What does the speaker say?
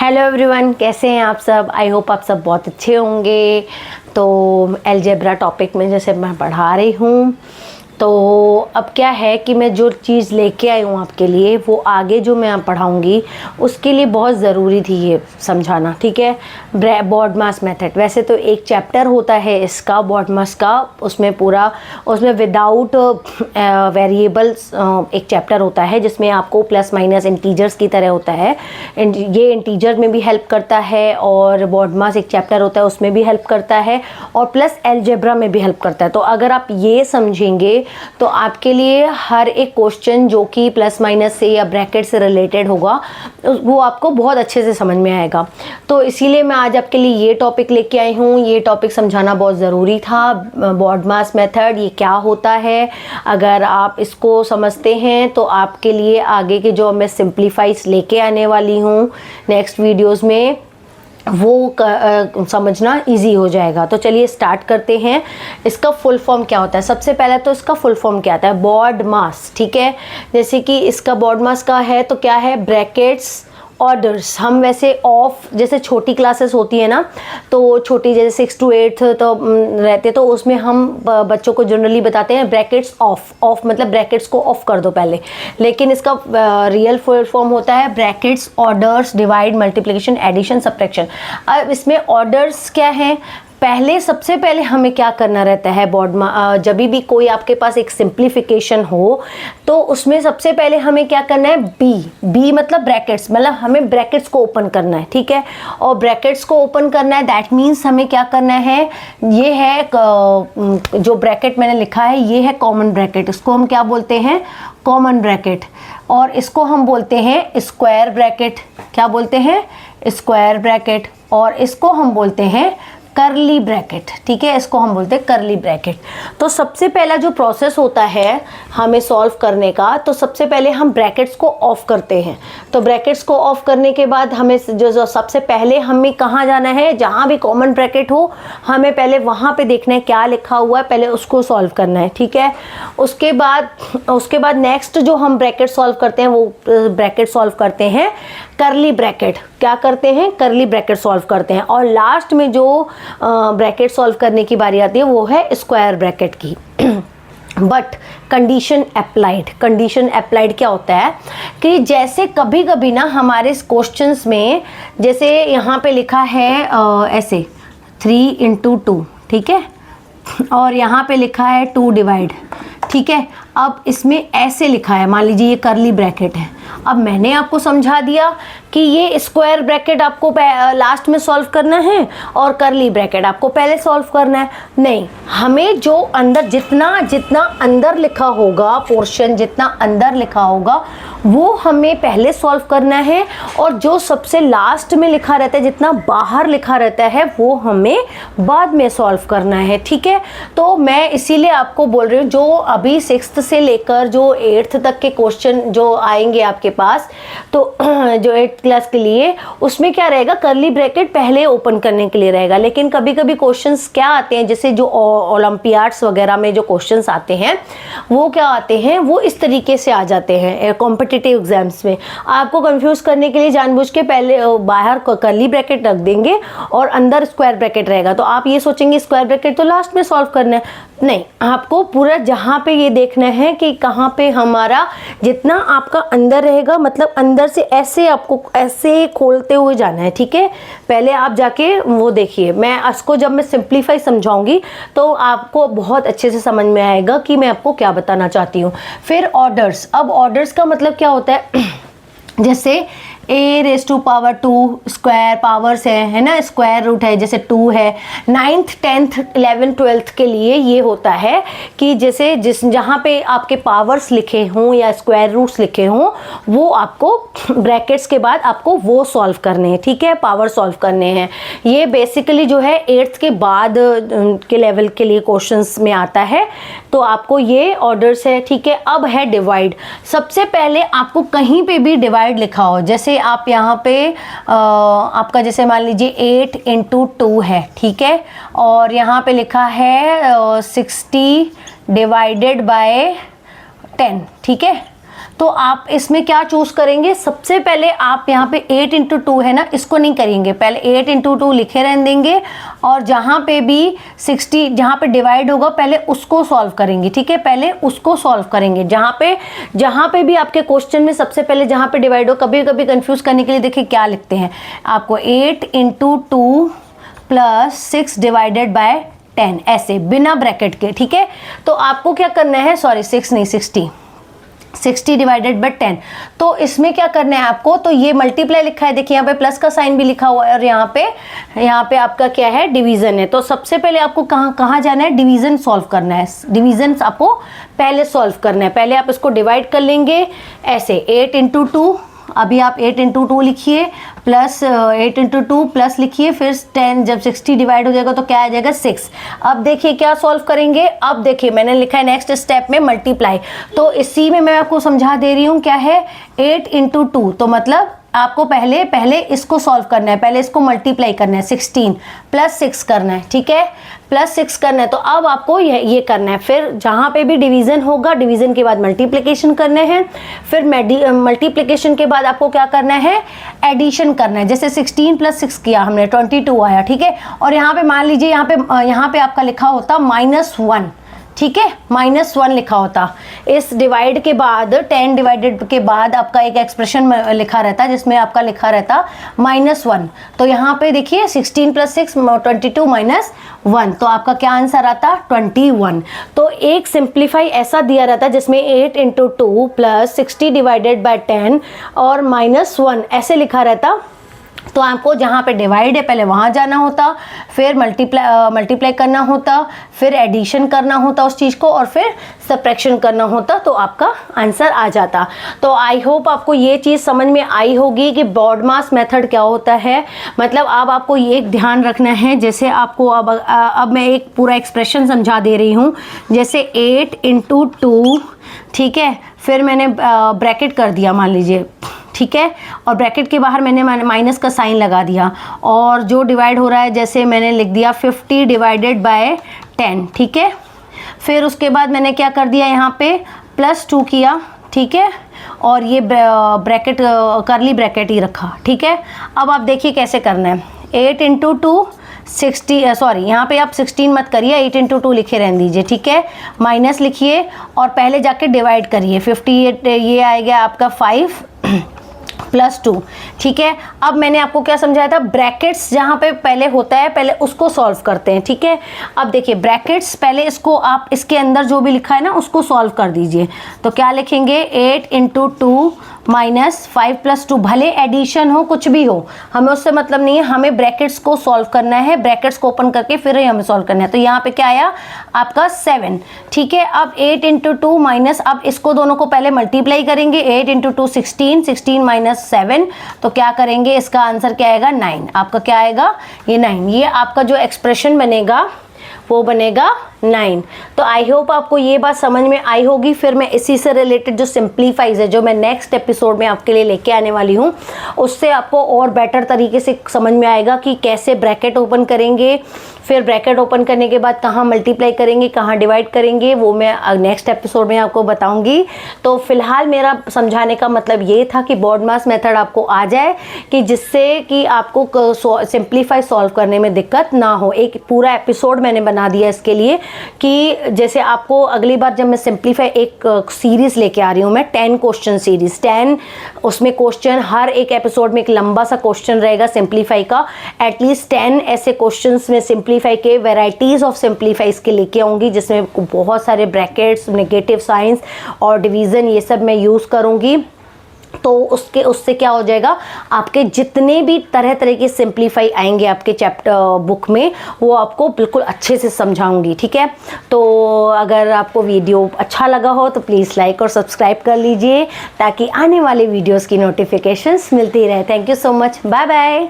Hello everyone, कैसे हैं आप सब। आई होप आप सब बहुत अच्छे होंगे। तो अलजेब्रा टॉपिक में जैसे मैं पढ़ा रही हूँ, तो अब क्या है कि मैं जो चीज़ लेके आई हूँ आपके लिए, वो आगे जो मैं पढ़ाऊँगी उसके लिए बहुत ज़रूरी थी ये समझाना। ठीक है, बॉडमास मेथड वैसे तो एक चैप्टर होता है इसका, बॉडमास का, उसमें विदाउट वेरिएबल्स एक चैप्टर होता है जिसमें आपको प्लस माइनस इंटीजर्स की तरह होता है। ये इंटीजर में भी हेल्प करता है, और बॉडमास एक चैप्टर होता है उसमें भी हेल्प करता है, और प्लस अलजेब्रा में भी हेल्प करता है। तो अगर आप ये समझेंगे तो आपके लिए हर एक क्वेश्चन जो कि प्लस माइनस से या ब्रैकेट से रिलेटेड होगा वो आपको बहुत अच्छे से समझ में आएगा। तो इसीलिए मैं आज आपके लिए ये टॉपिक लेके आई हूँ। ये टॉपिक समझाना बहुत ज़रूरी था। बॉडमास मेथड ये क्या होता है, अगर आप इसको समझते हैं तो आपके लिए आगे के जो मैं सिंप्लीफाइज लेके आने वाली हूँ नेक्स्ट वीडियोज़ में, वो समझना इजी हो जाएगा। तो चलिए स्टार्ट करते हैं। इसका फुल फॉर्म क्या होता है। सबसे पहले तो इसका फुल फॉर्म क्या आता है, बॉडमास। ठीक है, जैसे कि इसका बॉडमास का है तो क्या है, ब्रैकेट्स ऑर्डर्स। हम वैसे ऑफ, जैसे छोटी क्लासेस होती है ना, तो छोटी जैसे 6 to 8 तो रहते, तो उसमें हम बच्चों को जनरली बताते हैं ब्रैकेट्स ऑफ मतलब ब्रैकेट्स को ऑफ कर दो पहले। लेकिन इसका रियल फुल फॉर्म होता है brackets orders divide multiplication addition subtraction. अब इसमें ऑर्डर्स क्या है, सबसे पहले हमें क्या करना रहता है जब भी कोई आपके पास एक सिंप्लीफिकेशन हो तो उसमें सबसे पहले हमें क्या करना है, बी मतलब ब्रैकेट्स, मतलब हमें ब्रैकेट्स को ओपन करना है। ठीक है, और ब्रैकेट्स को ओपन करना है, दैट मीन्स हमें क्या करना है, ये है जो ब्रैकेट मैंने लिखा है ये है कॉमन ब्रैकेट। इसको हम क्या बोलते हैं, कॉमन ब्रैकेट। और इसको हम बोलते हैं स्क्वायर ब्रैकेट। क्या बोलते हैं, स्क्वायर ब्रैकेट। और इसको हम बोलते हैं करली ब्रैकेट। ठीक है, इसको हम बोलते हैं करली ब्रैकेट। तो सबसे पहला जो प्रोसेस होता है हमें सॉल्व करने का, तो सबसे पहले हम ब्रैकेट्स को ऑफ करते हैं। तो ब्रैकेट्स को ऑफ करने के बाद हमें जो सबसे पहले हमें कहाँ जाना है, जहाँ भी कॉमन ब्रैकेट हो हमें पहले वहाँ पे देखना है क्या लिखा हुआ है, पहले उसको सॉल्व करना है। ठीक है, उसके बाद नेक्स्ट जो हम ब्रैकेट सॉल्व करते हैं वो ब्रैकेट सॉल्व करते हैं करली ब्रैकेट। क्या करते हैं, करली ब्रैकेट सॉल्व करते हैं। और लास्ट में जो ब्रैकेट सॉल्व करने की बारी आती है वो है स्क्वायर ब्रैकेट की। बट कंडीशन अप्लाइड क्या होता है कि जैसे कभी कभी ना हमारे क्वेश्चंस में, जैसे यहाँ पे लिखा है ऐसे 3 into 2, ठीक है, और यहाँ पे लिखा है 2 डिवाइड। ठीक है, अब इसमें ऐसे लिखा है, मान लीजिए ये करली ब्रैकेट है। अब मैंने आपको समझा दिया कि ये स्क्वायर ब्रैकेट आपको लास्ट में सॉल्व करना है और करली ब्रैकेट आपको पहले सॉल्व करना है। नहीं, हमें जो अंदर जितना अंदर लिखा होगा, पोर्शन जितना अंदर लिखा होगा वो हमें पहले सॉल्व करना है, और जो सबसे लास्ट में लिखा रहता है, जितना बाहर लिखा रहता है, वो हमें बाद में सॉल्व करना है। ठीक है, तो मैं इसीलिए आपको बोल रही हूँ जो अभी 6th से लेकर जो 8th तक के क्वेश्चन जो आएंगे आपके पास, तो जो 8th क्लास के लिए, उसमें क्या रहेगा, करली ब्रैकेट पहले ओपन करने के लिए रहेगा। लेकिन कभी कभी क्वेश्चंस क्या आते हैं, जैसे जो ओलंपियाड्स वगैरह में जो क्वेश्चंस आते हैं वो क्या आते हैं, वो इस तरीके से आ जाते हैं कॉम्पिटिटिव एग्जाम्स में। आपको कंफ्यूज करने के लिए जानबूझ के पहले बाहर करली ब्रैकेट रख देंगे और अंदर स्क्वायर ब्रैकेट रहेगा, तो आप ये सोचेंगे स्क्वायर ब्रैकेट तो लास्ट में सॉल्व करना है। नहीं, आपको पूरा जहाँ पे ये देखना है कि कहाँ पे हमारा जितना आपका अंदर रहेगा, मतलब अंदर से ऐसे आपको ऐसे खोलते हुए जाना है। ठीक है, पहले आप जाके वो देखिए, मैं इसको जब मैं सिंप्लीफाई समझाऊंगी तो आपको बहुत अच्छे से समझ में आएगा कि मैं आपको क्या बताना चाहती हूँ। फिर ऑर्डर्स। अब ऑर्डर्स का मतलब क्या होता है, जैसे a⁻² स्क्वायर पावर्स है ना, स्क्वायर रूट है, जैसे 2 है। 9th 10th 11th 12th के लिए ये होता है कि जैसे जहाँ पे आपके पावर्स लिखे हों या स्क्वायर रूट्स लिखे हों, वो आपको ब्रैकेट्स के बाद आपको वो सॉल्व करने हैं। ठीक है, पावर सॉल्व करने हैं। ये बेसिकली जो है 8th के बाद के लेवल के लिए क्वेश्चंस में आता है, तो आपको ये ऑर्डर्स है। ठीक है, अब है डिवाइड। सबसे पहले आपको कहीं पे भी डिवाइड लिखा हो, जैसे आप यहाँ पे आपका जैसे मान लीजिए 8 into 2 है। ठीक है, और यहाँ पे लिखा है 60 डिवाइडेड बाय 10। ठीक है, तो आप इसमें क्या चूज करेंगे, सबसे पहले आप यहाँ पे 8 इंटू 2 है ना, इसको नहीं करेंगे, पहले 8 इंटू 2 लिखे रहने देंगे और जहाँ पे भी 60 जहाँ पे डिवाइड होगा पहले उसको सॉल्व करेंगे, ठीक है, पहले उसको सॉल्व करेंगे। जहाँ पे भी आपके क्वेश्चन में सबसे पहले जहाँ पे डिवाइड हो, कभी कभी कंफ्यूज करने के लिए देखिए क्या लिखते हैं आपको, 8 इंटू 2 प्लस 6 डिवाइडेड बाय 10, ऐसे बिना ब्रैकेट के, ठीक है। तो आपको क्या करना है, सॉरी 6 नहीं 60 डिवाइडेड बाय 10, तो इसमें क्या करना है आपको, तो ये मल्टीप्लाई लिखा है, देखिए यहाँ पे प्लस का साइन भी लिखा हुआ है और यहाँ पे आपका क्या है, डिवीजन है। तो सबसे पहले आपको कहाँ जाना है, डिवीजन सॉल्व करना है, डिवीजन आपको पहले सॉल्व करना है। पहले आप इसको डिवाइड कर लेंगे ऐसे, 8 इंटू 2, अभी आप 8 इंटू 2 लिखिए प्लस 8 इंटू 2 प्लस लिखिए, फिर 10, जब 60 डिवाइड हो जाएगा तो क्या आ जाएगा 6। अब देखिए क्या सॉल्व करेंगे, अब देखिए मैंने लिखा है नेक्स्ट स्टेप में मल्टीप्लाई, तो इसी में मैं आपको समझा दे रही हूँ क्या है, 8 इंटू 2, तो मतलब आपको पहले इसको सॉल्व करना है, पहले इसको मल्टीप्लाई करना है, 16 प्लस 6 करना है, ठीक है, प्लस 6 करना है। तो अब आपको ये करना है, फिर जहाँ पे भी डिवीजन होगा, डिवीजन के बाद मल्टीप्लिकेशन करने हैं, फिर मल्टीप्लिकेशन के बाद आपको क्या करना है, एडिशन करना है। जैसे 16 प्लस 6 किया हमने, 22 आया, ठीक है। और यहाँ पे मान लीजिए यहाँ पे आपका लिखा होता -1, ठीक है, -1 लिखा होता। इस डिवाइड के बाद 10 डिवाइडेड के बाद आपका एक एक्सप्रेशन लिखा रहता है जिसमें आपका लिखा रहता -1, तो यहाँ पे देखिए 16 प्लस 6 22 -1, तो आपका क्या आंसर आता 21। तो एक सिंप्लीफाई ऐसा दिया रहता है जिसमें 8 इंटू 2 प्लस 60 डिवाइडेड बाय 10 और -1 ऐसे लिखा रहता। तो आपको जहाँ पे डिवाइड है पहले वहाँ जाना होता, फिर मल्टीप्लाई करना होता, फिर एडिशन करना होता उस चीज़ को, और फिर सब्ट्रैक्शन करना होता, तो आपका आंसर आ जाता। तो आई होप आपको ये चीज़ समझ में आई होगी कि BODMAS मेथड क्या होता है। मतलब अब आपको ये ध्यान रखना है, जैसे आपको अब मैं एक पूरा एक्सप्रेशन समझा दे रही हूँ, जैसे 8 इंटू 2, ठीक है, फिर मैंने ब्रैकेट कर दिया मान लीजिए, ठीक है, और ब्रैकेट के बाहर मैंने माइनस का साइन लगा दिया, और जो डिवाइड हो रहा है जैसे मैंने लिख दिया 50 डिवाइडेड बाय 10, ठीक है। फिर उसके बाद मैंने क्या कर दिया, यहाँ पे +2 किया, ठीक है, और ये ब्रैकेट करली ब्रैकेट ही रखा, ठीक है। अब आप देखिए कैसे करना है, 8 इंटू 2 60, सॉरी यहाँ पे आप 16 मत करिए, 8 इंटू 2 लिखे रहने दीजिए, ठीक है, माइनस लिखिए और पहले जाके डिवाइड करिए, 58 ये आएगा आपका 5 +2, ठीक है। अब मैंने आपको क्या समझाया था, ब्रैकेट्स जहाँ पे पहले होता है पहले उसको सॉल्व करते हैं, ठीक है। अब देखिए ब्रैकेट्स पहले इसको आप इसके अंदर जो भी लिखा है ना उसको सॉल्व कर दीजिए। तो क्या लिखेंगे, 8 इंटू 2 -5 + 2, भले एडिशन हो कुछ भी हो, हमें उससे मतलब नहीं है, हमें ब्रैकेट्स को सॉल्व करना है, ब्रैकेट्स को ओपन करके फिर ही हमें सॉल्व करना है। तो यहाँ पे क्या आया आपका 7, ठीक है। अब 8 इंटू 2 माइनस, अब इसको दोनों को पहले मल्टीप्लाई करेंगे, 8 इंटू 2 16, 16 - 7, तो क्या करेंगे, इसका आंसर क्या आएगा 9, आपका क्या आएगा ये 9, ये आपका जो एक्सप्रेशन बनेगा वो बनेगा 9। तो आई होप आपको ये बात समझ में आई होगी। फिर मैं इसी से रिलेटेड जो सिंप्लीफाइज है जो मैं नेक्स्ट एपिसोड में आपके लिए लेके आने वाली हूँ, उससे आपको और बेटर तरीके से समझ में आएगा कि कैसे ब्रैकेट ओपन करेंगे, फिर ब्रैकेट ओपन करने के बाद कहाँ मल्टीप्लाई करेंगे, कहाँ डिवाइड करेंगे, वो मैं नेक्स्ट एपिसोड में आपको बताऊंगी। तो फिलहाल मेरा समझाने का मतलब ये था कि BODMAS मेथड आपको आ जाए, कि जिससे कि आपको सिंप्लीफाई सॉल्व करने में दिक्कत ना हो। एक पूरा एपिसोड मैंने बना दिया इसके लिए, कि जैसे आपको अगली बार जब मैं सिंप्लीफाई एक सीरीज़ लेके आ रही हूँ, मैं 10 क्वेश्चन सीरीज़, 10 उसमें क्वेश्चन, हर एक एपिसोड में एक लंबा सा क्वेश्चन रहेगा सिंप्लीफाई का, एटलीस्ट 10 ऐसे क्वेश्चंस में सिंप्लीफाई के वैरायटीज़ ऑफ सिंप्लीफाइज के लेके आऊँगी, जिसमें बहुत सारे ब्रैकेट्स, नेगेटिव साइंस और डिवीज़न ये सब मैं यूज़ करूँगी। तो उससे क्या हो जाएगा, आपके जितने भी तरह तरह के सिंप्लीफाई आएंगे आपके चैप्टर बुक में, वो आपको बिल्कुल अच्छे से समझाऊंगी, ठीक है। तो अगर आपको वीडियो अच्छा लगा हो तो प्लीज़ लाइक और सब्सक्राइब कर लीजिए, ताकि आने वाले वीडियोस की नोटिफिकेशंस मिलती रहे। Thank you so much, bye bye.